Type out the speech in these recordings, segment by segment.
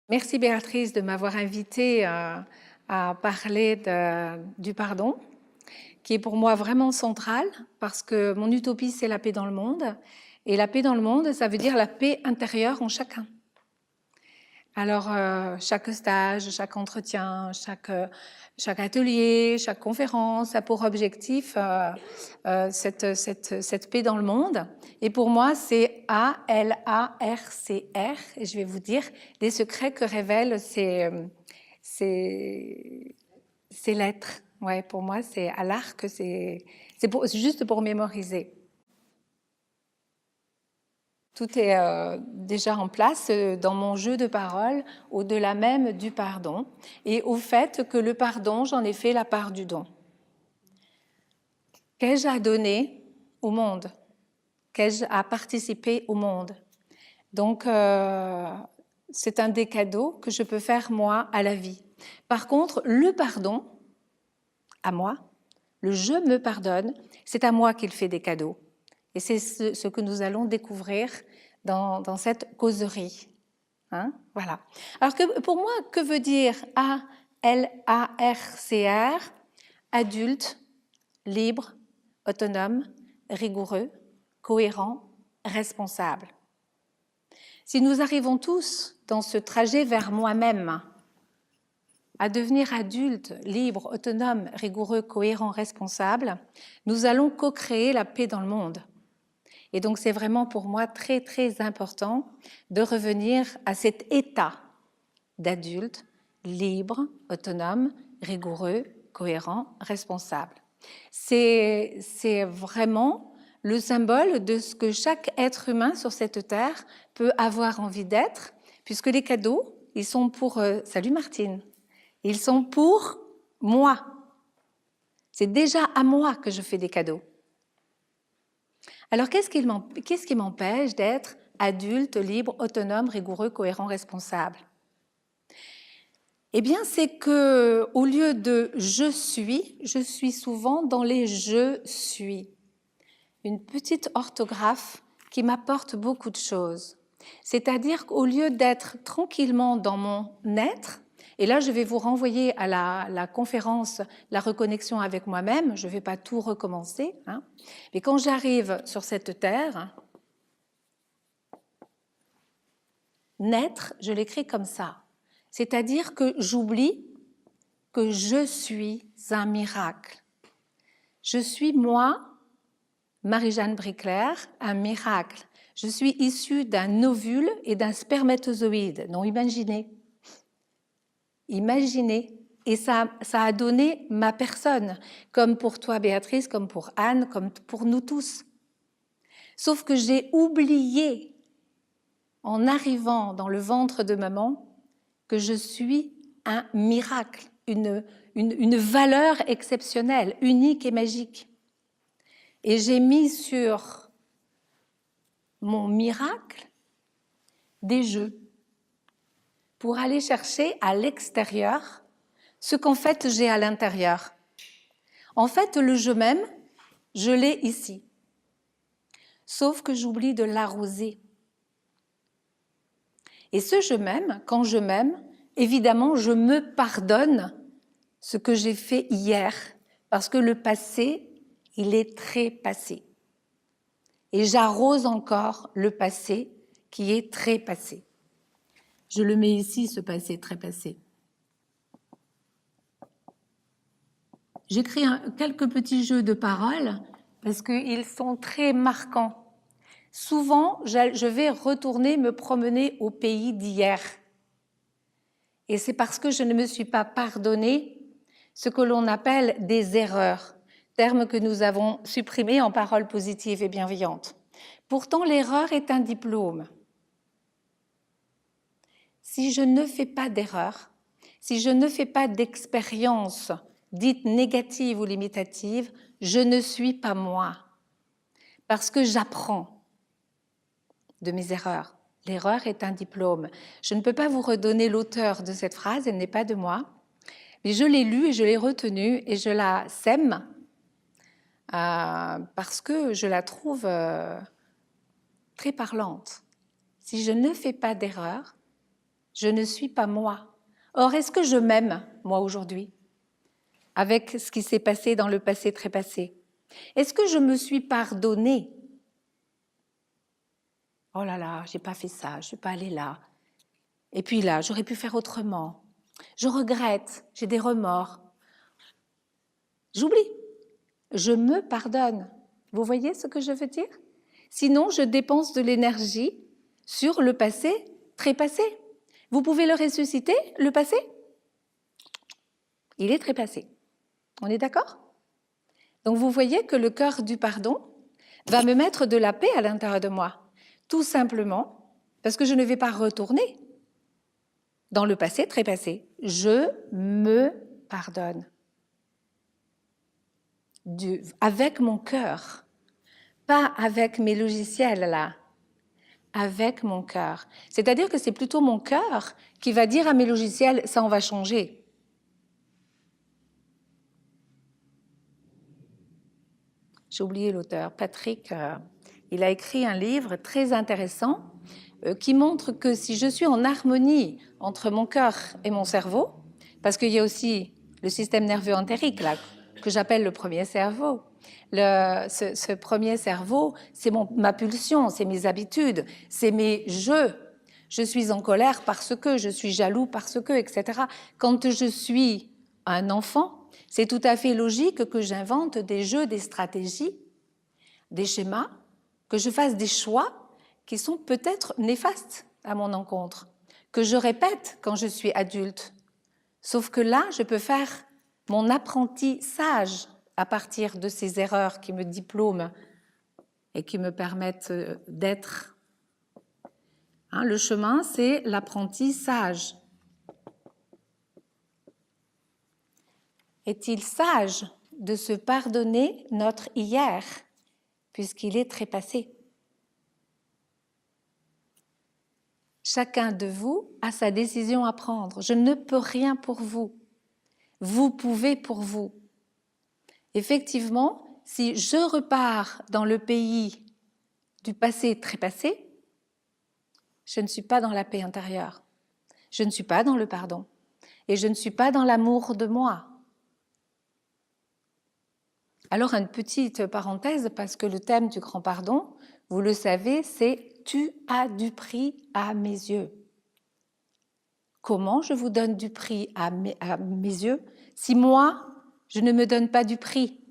Merci Béatrice de m'avoir invitée à parler du pardon, qui est pour moi vraiment central, parce que mon utopie, c'est la paix dans le monde. Et la paix dans le monde, ça veut dire la paix intérieure en chacun. Alors, chaque stage, chaque entretien, chaque atelier, chaque conférence a pour objectif cette paix dans le monde. Et pour moi, c'est A-L-A-R-C-R. Et je vais vous dire les secrets que révèlent ces lettres. Ouais, pour moi, c'est à l'arc, c'est juste pour mémoriser. Tout est déjà en place dans mon jeu de paroles, au-delà même du pardon, et au fait que le pardon, j'en ai fait la part du don. Qu'ai-je à donner au monde? Qu'ai-je à participer au monde? Donc, c'est un des cadeaux que je peux faire, moi, à la vie. Par contre, le pardon, à moi, le « je me pardonne », c'est à moi qu'il fait des cadeaux. Et c'est ce que nous allons découvrir dans cette causerie. Hein? Voilà. Alors, pour moi, que veut dire A-L-A-R-C-R? Adulte, libre, autonome, rigoureux, cohérent, responsable. Si nous arrivons tous dans ce trajet vers moi-même, à devenir adulte, libre, autonome, rigoureux, cohérent, responsable, nous allons co-créer la paix dans le monde. Et donc, c'est vraiment pour moi très, très important de revenir à cet état d'adulte, libre, autonome, rigoureux, cohérent, responsable. C'est vraiment le symbole de ce que chaque être humain sur cette terre peut avoir envie d'être, puisque les cadeaux, ils sont pour... salut Martine. Ils sont pour moi. C'est déjà à moi que je fais des cadeaux. Alors, qu'est-ce qui m'empêche d'être adulte, libre, autonome, rigoureux, cohérent, responsable? Eh bien, c'est que au lieu de je suis souvent dans les je suis. Une petite orthographe qui m'apporte beaucoup de choses. C'est-à-dire qu'au lieu d'être tranquillement dans mon être, et là je vais vous renvoyer à la conférence La reconnexion avec moi-même, je ne vais pas tout recommencer, hein, mais quand j'arrive sur cette terre, naître, je l'écris comme ça. C'est-à-dire que j'oublie que je suis un miracle. Je suis moi, Marie-Jeanne Bricler, un miracle. Je suis issue d'un ovule et d'un spermatozoïde. Non, imaginez. Imaginez. Et ça a donné ma personne, comme pour toi, Béatrice, comme pour Anne, comme pour nous tous. Sauf que j'ai oublié, en arrivant dans le ventre de maman, que je suis un miracle, une valeur exceptionnelle, unique et magique. Et j'ai mis sur mon miracle des jeux pour aller chercher à l'extérieur ce qu'en fait j'ai à l'intérieur. En fait, le je m'aime, je l'ai ici. Sauf que j'oublie de l'arroser. Et ce je m'aime, quand je m'aime, évidemment, je me pardonne ce que j'ai fait hier, parce que le passé, il est très passé. Et j'arrose encore le passé qui est très passé. Je le mets ici, ce passé très passé. J'écris quelques petits jeux de paroles parce qu'ils sont très marquants. Souvent, je vais retourner me promener au pays d'hier. Et c'est parce que je ne me suis pas pardonné ce que l'on appelle des erreurs, terme que nous avons supprimé en paroles positives et bienveillantes. Pourtant, l'erreur est un diplôme. Si je ne fais pas d'erreur, si je ne fais pas d'expérience dite négative ou limitative, je ne suis pas moi. Parce que j'apprends de mes erreurs. L'erreur est un diplôme. Je ne peux pas vous redonner l'auteur de cette phrase, elle n'est pas de moi, mais je l'ai lue et je l'ai retenue et je la sème parce que je la trouve très parlante. Si je ne fais pas d'erreur, Je ne suis pas moi. Or, est-ce que je m'aime, moi, aujourd'hui, avec ce qui s'est passé dans le passé très passé? Est-ce que je me suis pardonnée? Oh là là, j'ai pas fait ça, je suis pas allée là. Et puis là, j'aurais pu faire autrement. Je regrette, j'ai des remords. J'oublie. Je me pardonne. Vous voyez ce que je veux dire? Sinon, je dépense de l'énergie sur le passé très passé. Vous pouvez le ressusciter, le passé? Il est très passé. On est d'accord? Donc vous voyez que le cœur du pardon va me mettre de la paix à l'intérieur de moi. Tout simplement parce que je ne vais pas retourner dans le passé très passé. Je me pardonne. Avec mon cœur, pas avec mes logiciels là, avec mon cœur. C'est-à-dire que c'est plutôt mon cœur qui va dire à mes logiciels, ça on va changer. J'ai oublié l'auteur, Patrick, il a écrit un livre très intéressant qui montre que si je suis en harmonie entre mon cœur et mon cerveau, parce qu'il y a aussi le système nerveux entérique là, que j'appelle le premier cerveau. Ce premier cerveau, c'est ma pulsion, c'est mes habitudes, c'est mes jeux. Je suis en colère parce que, je suis jaloux parce que, etc. Quand je suis un enfant, c'est tout à fait logique que j'invente des jeux, des stratégies, des schémas, que je fasse des choix qui sont peut-être néfastes à mon encontre, que je répète quand je suis adulte. Sauf que là, je peux faire mon apprentissage à partir de ces erreurs qui me diplôment et qui me permettent d'être. Le chemin, c'est l'apprentissage. Est-il sage de se pardonner notre hier, puisqu'il est trépassé? Chacun de vous a sa décision à prendre. Je ne peux rien pour vous. Vous pouvez pour vous. Effectivement, si je repars dans le pays du passé trépassé, je ne suis pas dans la paix intérieure. Je ne suis pas dans le pardon. Et je ne suis pas dans l'amour de moi. Alors, une petite parenthèse, parce que le thème du grand pardon, vous le savez, c'est « tu as du prix à mes yeux ». Comment je vous donne du prix à mes yeux si moi, je ne me donne pas du prix?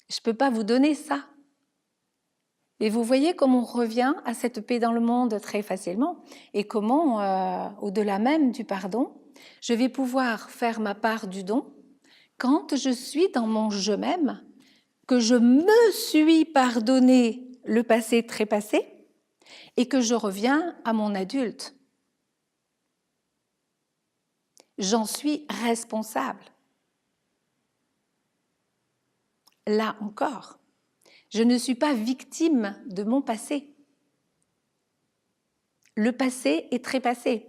Je ne peux pas vous donner ça. Et vous voyez comment on revient à cette paix dans le monde très facilement et comment, au-delà même du pardon, je vais pouvoir faire ma part du don quand je suis dans mon je m'aime, que je me suis pardonné le passé très passé et que je reviens à mon adulte. J'en suis responsable. Là encore, je ne suis pas victime de mon passé. Le passé est très passé.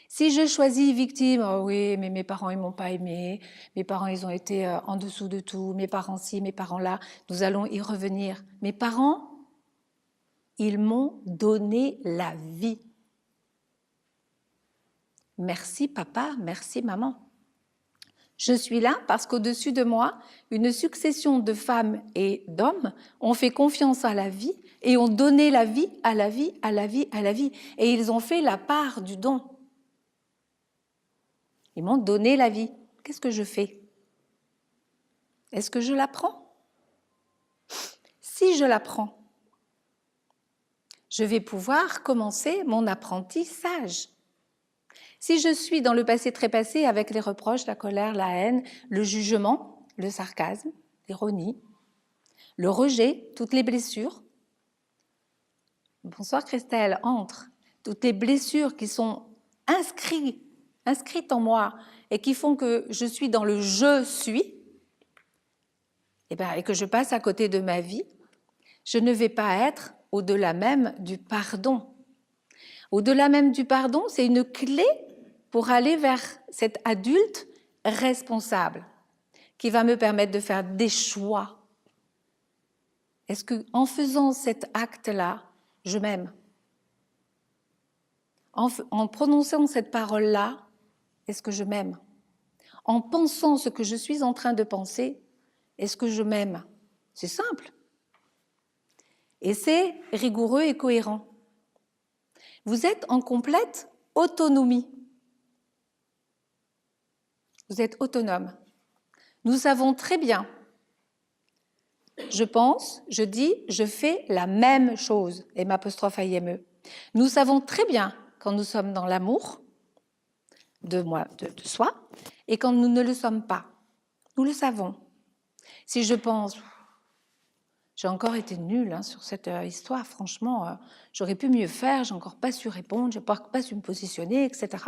Si je choisis victime, oh oui, mais mes parents ils m'ont pas aimé, mes parents ils ont été en dessous de tout, mes parents ci, mes parents là, nous allons y revenir. Mes parents, ils m'ont donné la vie. Merci papa, merci maman. Je suis là parce qu'au-dessus de moi, une succession de femmes et d'hommes ont fait confiance à la vie et ont donné la vie à la vie, à la vie, à la vie. Et ils ont fait la part du don. Ils m'ont donné la vie. Qu'est-ce que je fais? Est-ce que je la prends? Si je la prends, je vais pouvoir commencer mon apprentissage. Si je suis dans le passé très passé avec les reproches, la colère, la haine, le jugement, le sarcasme, l'ironie, le rejet, toutes les blessures. Bonsoir Christelle, entre. Toutes les blessures qui sont inscrites en moi et qui font que je suis dans le « je suis », et que je passe à côté de ma vie, je ne vais pas être au-delà même du pardon. Au-delà même du pardon, c'est une clé pour aller vers cet adulte responsable qui va me permettre de faire des choix. Est-ce qu'en faisant cet acte-là, je m'aime? en prononçant cette parole-là, est-ce que je m'aime? En pensant ce que je suis en train de penser, est-ce que je m'aime? C'est simple. Et c'est rigoureux et cohérent. Vous êtes en complète autonomie. Vous êtes autonome. Nous savons très bien, je pense, je dis, je fais la même chose, M', Nous savons très bien quand nous sommes dans l'amour de soi et quand nous ne le sommes pas. Nous le savons. Si je pense, j'ai encore été nulle sur cette histoire, franchement, j'aurais pu mieux faire, j'ai encore pas su répondre, j'ai pas su me positionner, etc.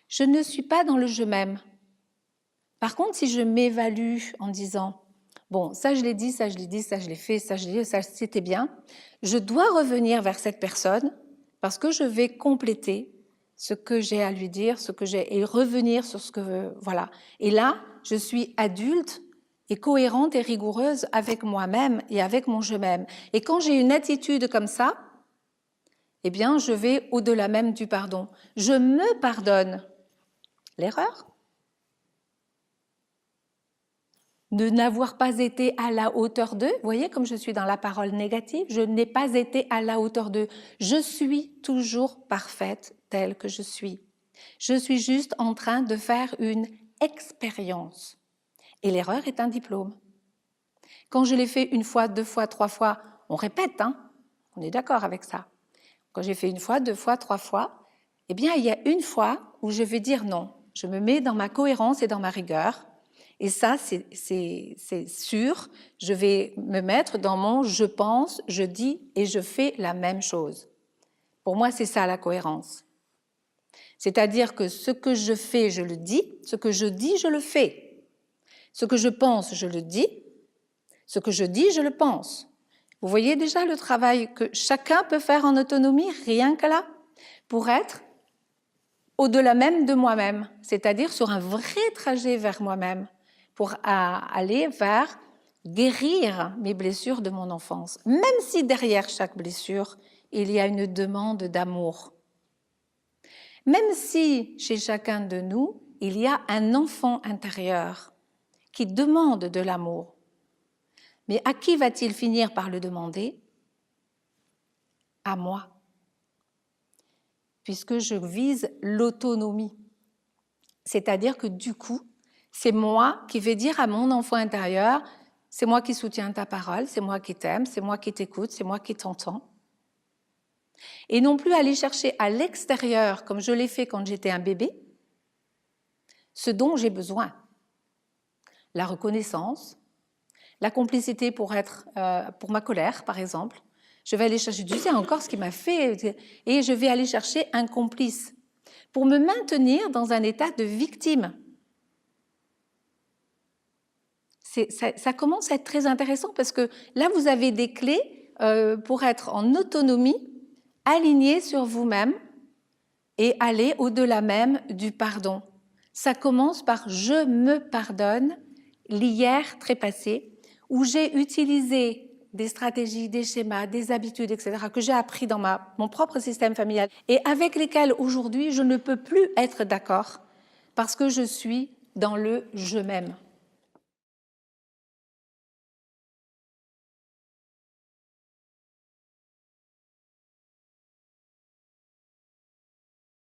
Je ne suis pas dans le je m'aime. Par contre, si je m'évalue en disant, bon, ça je l'ai dit, ça je l'ai dit, ça je l'ai fait, ça je l'ai dit, ça c'était bien, je dois revenir vers cette personne parce que je vais compléter ce que j'ai à lui dire, et revenir sur ce que, voilà. Et là, je suis adulte et cohérente et rigoureuse avec moi-même et avec mon je m'aime. Et quand j'ai une attitude comme ça, eh bien, je vais au-delà même du pardon. Je me pardonne l'erreur, de n'avoir pas été à la hauteur d'eux. Vous voyez, comme je suis dans la parole négative, je n'ai pas été à la hauteur d'eux. Je suis toujours parfaite telle que je suis. Je suis juste en train de faire une expérience. Et l'erreur est un diplôme. Quand je l'ai fait une fois, deux fois, trois fois, on répète, hein, on est d'accord avec ça. Quand j'ai fait une fois, deux fois, trois fois, eh bien, il y a une fois où je vais dire non. Je me mets dans ma cohérence et dans ma rigueur. Et ça, c'est sûr, je vais me mettre dans mon je pense, je dis et je fais la même chose. Pour moi, c'est ça la cohérence. C'est-à-dire que ce que je fais, je le dis, ce que je dis, je le fais. Ce que je pense, je le dis, ce que je dis, je le pense. Vous voyez déjà le travail que chacun peut faire en autonomie, rien que là, pour être au-delà même de moi-même, c'est-à-dire sur un vrai trajet vers moi-même, pour aller vers guérir mes blessures de mon enfance, même si derrière chaque blessure, il y a une demande d'amour. Même si chez chacun de nous, il y a un enfant intérieur qui demande de l'amour. Mais à qui va-t-il finir par le demander? À moi. Puisque je vise l'autonomie. C'est-à-dire que du coup, c'est moi qui vais dire à mon enfant intérieur, c'est moi qui soutiens ta parole, c'est moi qui t'aime, c'est moi qui t'écoute, c'est moi qui t'entends. Et non plus aller chercher à l'extérieur, comme je l'ai fait quand j'étais un bébé, ce dont j'ai besoin. La reconnaissance, la complicité pour ma colère, par exemple. Je vais aller chercher, tu sais encore ce qui m'a fait, et je vais aller chercher un complice pour me maintenir dans un état de victime. Ça commence à être très intéressant parce que là, vous avez des clés pour être en autonomie, aligné sur vous-même et aller au-delà même du pardon. Ça commence par « je me pardonne », l'hier trépassé, où j'ai utilisé des stratégies, des schémas, des habitudes, etc., que j'ai appris dans mon propre système familial et avec lesquels aujourd'hui je ne peux plus être d'accord parce que je suis dans le « je m'aime ».